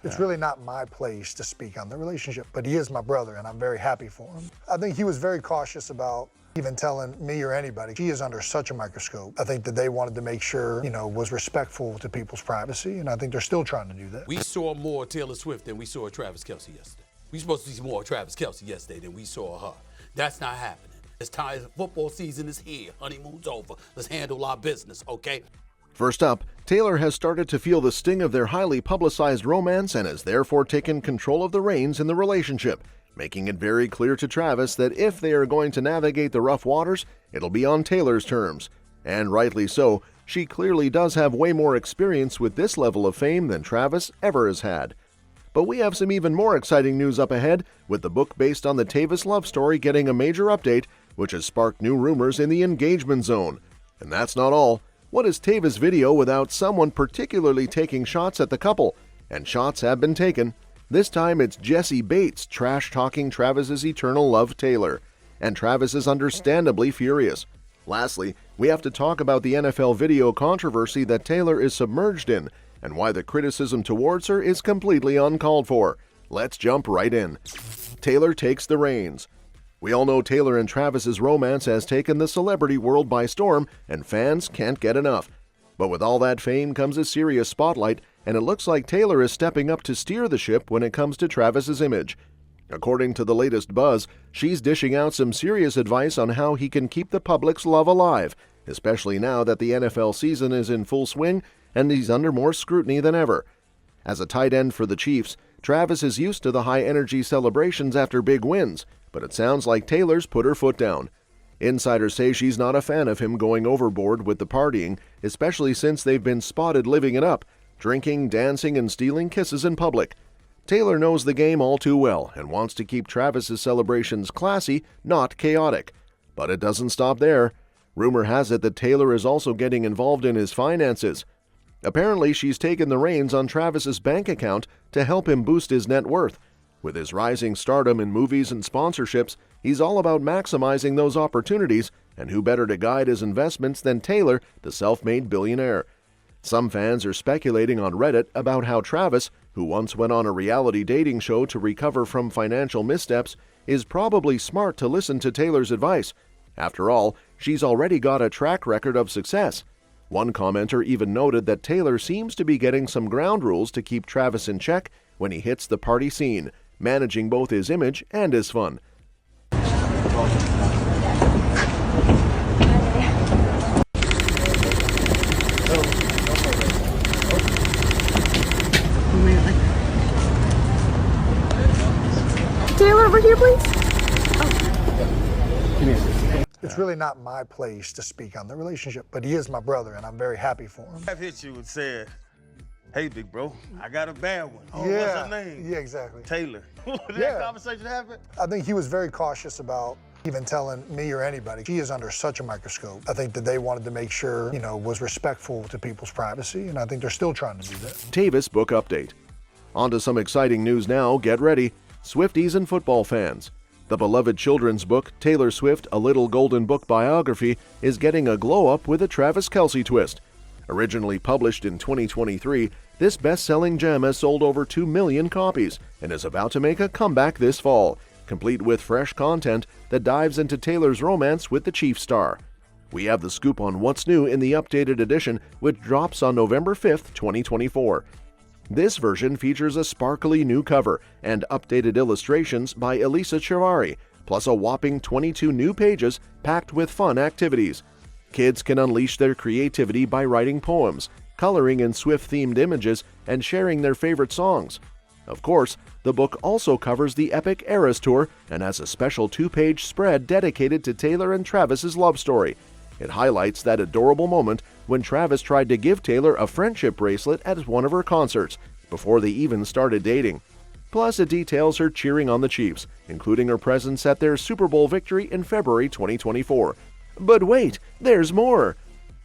It's really not my place to speak on the relationship, but he is my brother and I'm very happy for him. I think he was very cautious about even telling me or anybody. He is under such a microscope. I think that they wanted to make sure, was respectful to people's privacy, and I think they're still trying to do that. We saw more Taylor Swift than we saw Travis Kelce yesterday. We supposed to see more Travis Kelce yesterday than we saw her. That's not happening. It's time. Football season is here. Honeymoon's over. Let's handle our business, okay? First up, Taylor has started to feel the sting of their highly publicized romance and has therefore taken control of the reins in the relationship, making it very clear to Travis that if they are going to navigate the rough waters, it'll be on Taylor's terms. And rightly so, she clearly does have way more experience with this level of fame than Travis ever has had. But we have some even more exciting news up ahead, with the book based on the Tayvis love story getting a major update, which has sparked new rumors in the engagement zone. And that's not all. What is Tayvis' video without someone particularly taking shots at the couple? And shots have been taken. This time it's Jessie Bates trash-talking Travis's eternal love Taylor. And Travis is understandably furious. Lastly, we have to talk about the NFL video controversy that Taylor is submerged in, and why the criticism towards her is completely uncalled for. Let's jump right in. Taylor takes the reins. We all know Taylor and Travis's romance has taken the celebrity world by storm, and fans can't get enough. But with all that fame comes a serious spotlight, and it looks like Taylor is stepping up to steer the ship when it comes to Travis's image. According to the latest buzz, she's dishing out some serious advice on how he can keep the public's love alive, especially now that the NFL season is in full swing and he's under more scrutiny than ever. As a tight end for the Chiefs, Travis is used to the high-energy celebrations after big wins, but it sounds like Taylor's put her foot down. Insiders say she's not a fan of him going overboard with the partying, especially since they've been spotted living it up, drinking, dancing, and stealing kisses in public. Taylor knows the game all too well and wants to keep Travis's celebrations classy, not chaotic. But it doesn't stop there. Rumor has it that Taylor is also getting involved in his finances. Apparently, she's taken the reins on Travis's bank account to help him boost his net worth. With his rising stardom in movies and sponsorships, he's all about maximizing those opportunities, and who better to guide his investments than Taylor, the self-made billionaire? Some fans are speculating on Reddit about how Travis, who once went on a reality dating show to recover from financial missteps, is probably smart to listen to Taylor's advice. After all, she's already got a track record of success. One commenter even noted that Taylor seems to be getting some ground rules to keep Travis in check when he hits the party scene, managing both his image and his fun. Taylor, over here, please. It's really not my place to speak on the relationship, but he is my brother and I'm very happy for him. I've hit you and said, hey, big bro, I got a bad one. Oh, yeah. What's her name? Yeah, exactly. Taylor. Did Yeah. that conversation happen? I think he was very cautious about even telling me or anybody. He is under such a microscope. I think that they wanted to make sure, was respectful to people's privacy, and I think they're still trying to do that. Tayvis book update. On to some exciting news now. Get ready. Swifties and football fans. The beloved children's book, Taylor Swift, A Little Golden Book Biography, is getting a glow-up with a Travis Kelce twist. Originally published in 2023, this best-selling gem has sold over 2 million copies and is about to make a comeback this fall, complete with fresh content that dives into Taylor's romance with the Chiefs star. We have the scoop on what's new in the updated edition, which drops on November 5th, 2024. This version features a sparkly new cover and updated illustrations by Elisa Chivari, plus a whopping 22 new pages packed with fun activities. Kids can unleash their creativity by writing poems, coloring in Swift-themed images, and sharing their favorite songs. Of course, the book also covers the epic Eras Tour and has a special 2-page spread dedicated to Taylor and Travis's love story. It highlights that adorable moment when Travis tried to give Taylor a friendship bracelet at one of her concerts, before they even started dating. Plus, it details her cheering on the Chiefs, including her presence at their Super Bowl victory in February 2024. But wait, there's more!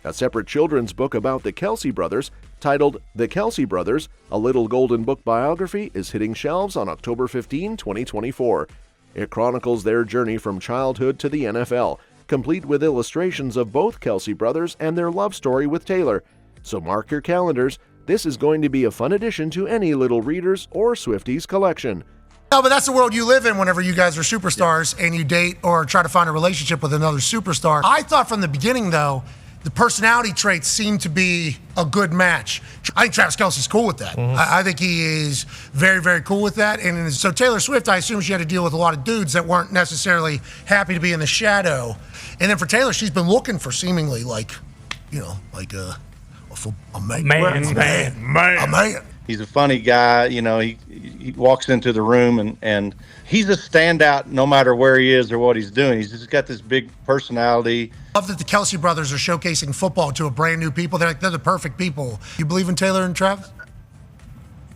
A separate children's book about the Kelce brothers, titled The Kelce Brothers, A Little Golden Book Biography, is hitting shelves on October 15, 2024. It chronicles their journey from childhood to the NFL, complete with illustrations of both Kelce brothers and their love story with Taylor. So mark your calendars, this is going to be a fun addition to any little readers or Swifties collection. No, but that's the world you live in whenever you guys are superstars and you date or try to find a relationship with another superstar. I thought from the beginning, though, the personality traits seem to be a good match. I think Travis Kelce's cool with that. I think he is very, very cool with that. And so Taylor Swift, I assume she had to deal with a lot of dudes that weren't necessarily happy to be in the shadow. And then for Taylor, she's been looking for seemingly like a man. He's a funny guy. You know, he walks into the room and he's a standout no matter where he is or what he's doing. He's just got this big personality. Love that the Kelce brothers are showcasing football to a brand new people. They're the perfect people. You believe in Taylor and Travis?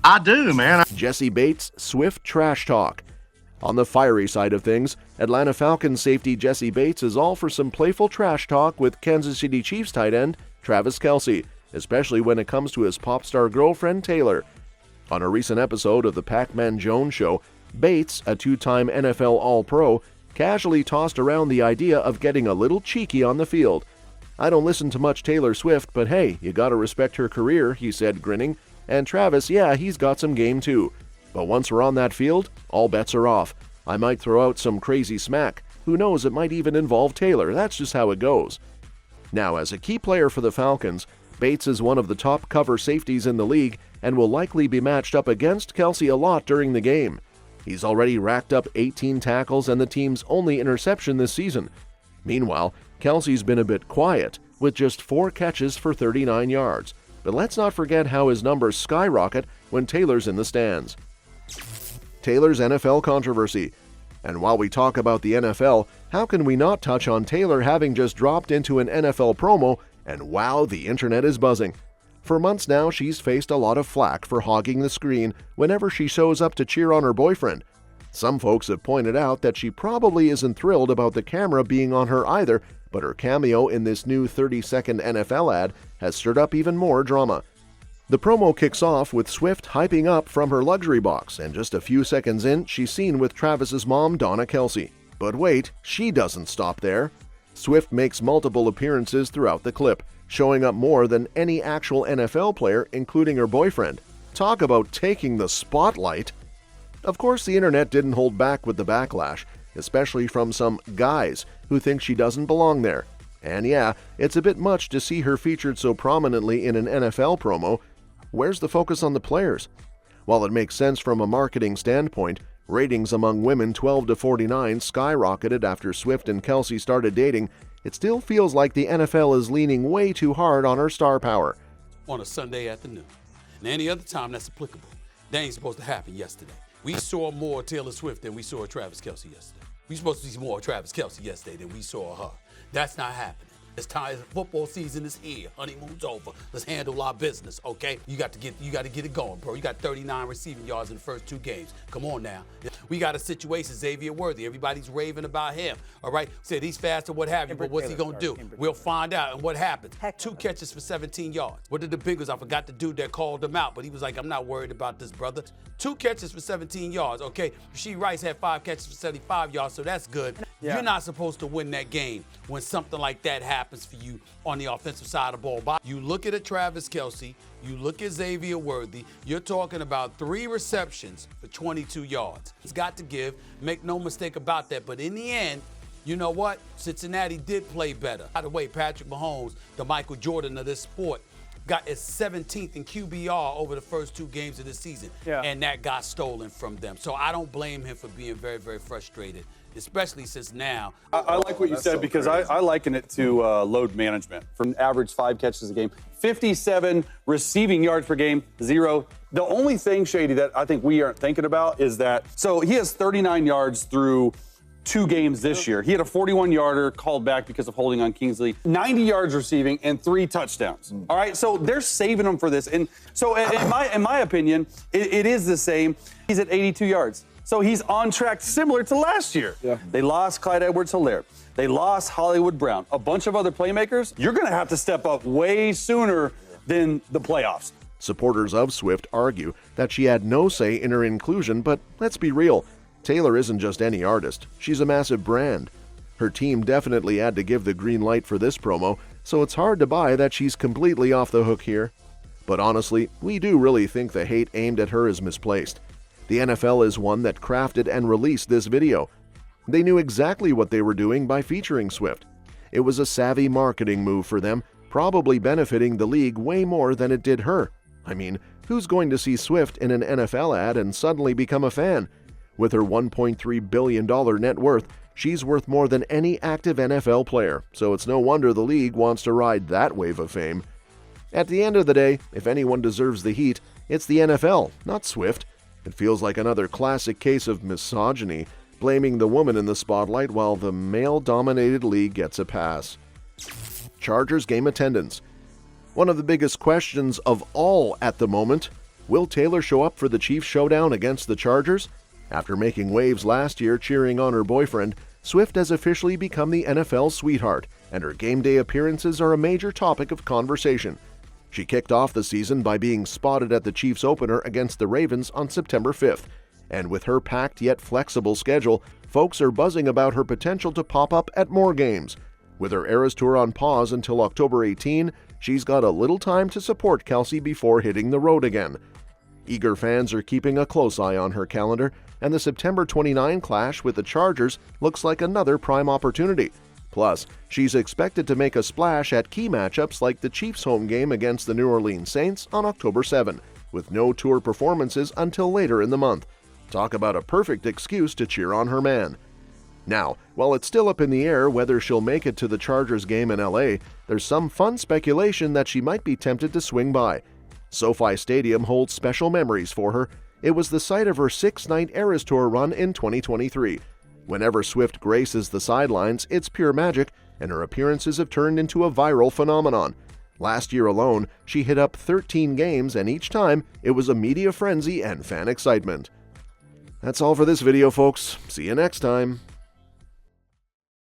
I do, man. Jessie Bates, Swift Trash Talk. On the fiery side of things, Atlanta Falcons safety Jessie Bates is all for some playful trash talk with Kansas City Chiefs tight end Travis Kelce, especially when it comes to his pop star girlfriend Taylor. On a recent episode of the Pac-Man Jones Show, Bates, a two-time NFL All-Pro, casually tossed around the idea of getting a little cheeky on the field. "I don't listen to much Taylor Swift, but hey, you gotta respect her career," he said, grinning. And Travis, yeah, he's got some game too. But once we're on that field, all bets are off. I might throw out some crazy smack. Who knows, it might even involve Taylor. That's just how it goes. Now, as a key player for the Falcons, Bates is one of the top cover safeties in the league and will likely be matched up against Kelce a lot during the game. He's already racked up 18 tackles and the team's only interception this season. Meanwhile, Kelce's been a bit quiet, with just 4 catches for 39 yards. But let's not forget how his numbers skyrocket when Taylor's in the stands. Taylor's NFL controversy. And while we talk about the NFL, how can we not touch on Taylor having just dropped into an NFL promo and wow, the internet is buzzing. For months now, she's faced a lot of flack for hogging the screen whenever she shows up to cheer on her boyfriend. Some folks have pointed out that she probably isn't thrilled about the camera being on her either, but her cameo in this new 30-second NFL ad has stirred up even more drama. The promo kicks off with Swift hyping up from her luxury box, and just a few seconds in, she's seen with Travis's mom, Donna Kelce. But wait, she doesn't stop there. Swift makes multiple appearances throughout the clip, showing up more than any actual NFL player, including her boyfriend. Talk about taking the spotlight. Of course, the internet didn't hold back with the backlash, especially from some guys who think she doesn't belong there. And yeah, it's a bit much to see her featured so prominently in an NFL promo. Where's the focus on the players? While it makes sense from a marketing standpoint, ratings among women 12 to 49 skyrocketed after Swift and Kelce started dating. It still feels like the NFL is leaning way too hard on her star power. On a Sunday afternoon. And any other time that's applicable. That ain't supposed to happen yesterday. We saw more Taylor Swift than we saw Travis Kelce yesterday. We supposed to see more Travis Kelce yesterday than we saw her. That's not happening. It's time. Football season is here. Honeymoon's over. Let's handle our business, okay? You got to get it going, bro. You got 39 receiving yards in the first 2 games. Come on now. We got a situation, Xavier Worthy. Everybody's raving about him, all right? Said he's fast or what have you, but what's he going to do? We'll find out. And what happens? 2 catches for 17 yards. What did the Bengals? I forgot the dude that called him out, but he was like, I'm not worried about this, brother. 2 catches for 17 yards, okay? Rasheed Rice had 5 catches for 75 yards, so that's good. Yeah. You're not supposed to win that game when something like that happens for you on the offensive side of the ball. But you look at a Travis Kelce, you look at Xavier Worthy, you're talking about 3 receptions for 22 yards. It's got to give, make no mistake about that. But in the end, you know what? Cincinnati did play better. By the way, Patrick Mahomes, the Michael Jordan of this sport, got his 17th in QBR over the first 2 games of the season, and that got stolen from them. So I don't blame him for being very, very frustrated, especially since now. I like what you said because I liken it to load management. From average 5 catches a game, 57 receiving yards per game, 0. The only thing, Shady, that I think we aren't thinking about is that, so he has 39 yards through 2 games this year. He had a 41-yarder called back because of holding on Kingsley, 90 yards receiving, and 3 touchdowns. All right, so they're saving him for this. And so in my opinion, it is the same. He's at 82 yards. So he's on track similar to last year. Yeah. They lost Clyde Edwards-Helaire. They lost Hollywood Brown. A bunch of other playmakers. You're going to have to step up way sooner than the playoffs. Supporters of Swift argue that she had no say in her inclusion, but let's be real. Taylor isn't just any artist. She's a massive brand. Her team definitely had to give the green light for this promo, so it's hard to buy that she's completely off the hook here. But honestly, we do really think the hate aimed at her is misplaced. The NFL is one that crafted and released this video. They knew exactly what they were doing by featuring Swift. It was a savvy marketing move for them, probably benefiting the league way more than it did her. I mean, who's going to see Swift in an NFL ad and suddenly become a fan? With her $1.3 billion net worth, she's worth more than any active NFL player, so it's no wonder the league wants to ride that wave of fame. At the end of the day, if anyone deserves the heat, it's the NFL, not Swift. It feels like another classic case of misogyny, blaming the woman in the spotlight while the male-dominated league gets a pass. Chargers game attendance. One of the biggest questions of all at the moment, will Taylor show up for the Chiefs showdown against the Chargers? After making waves last year cheering on her boyfriend, Swift has officially become the NFL's sweetheart, and her game day appearances are a major topic of conversation. She kicked off the season by being spotted at the Chiefs opener against the Ravens on September 5th, and with her packed yet flexible schedule, folks are buzzing about her potential to pop up at more games. With her Eras Tour on pause until October 18, she's got a little time to support Kelsey before hitting the road again. Eager fans are keeping a close eye on her calendar, and the September 29 clash with the Chargers looks like another prime opportunity. Plus, she's expected to make a splash at key matchups like the Chiefs' home game against the New Orleans Saints on October 7, with no tour performances until later in the month. Talk about a perfect excuse to cheer on her man. Now, while it's still up in the air whether she'll make it to the Chargers game in LA, there's some fun speculation that she might be tempted to swing by. SoFi Stadium holds special memories for her. It was the site of her 6-night Eras Tour run in 2023. Whenever Swift graces the sidelines, it's pure magic, and her appearances have turned into a viral phenomenon. Last year alone, she hit up 13 games, and each time, it was a media frenzy and fan excitement. That's all for this video, folks. See you next time.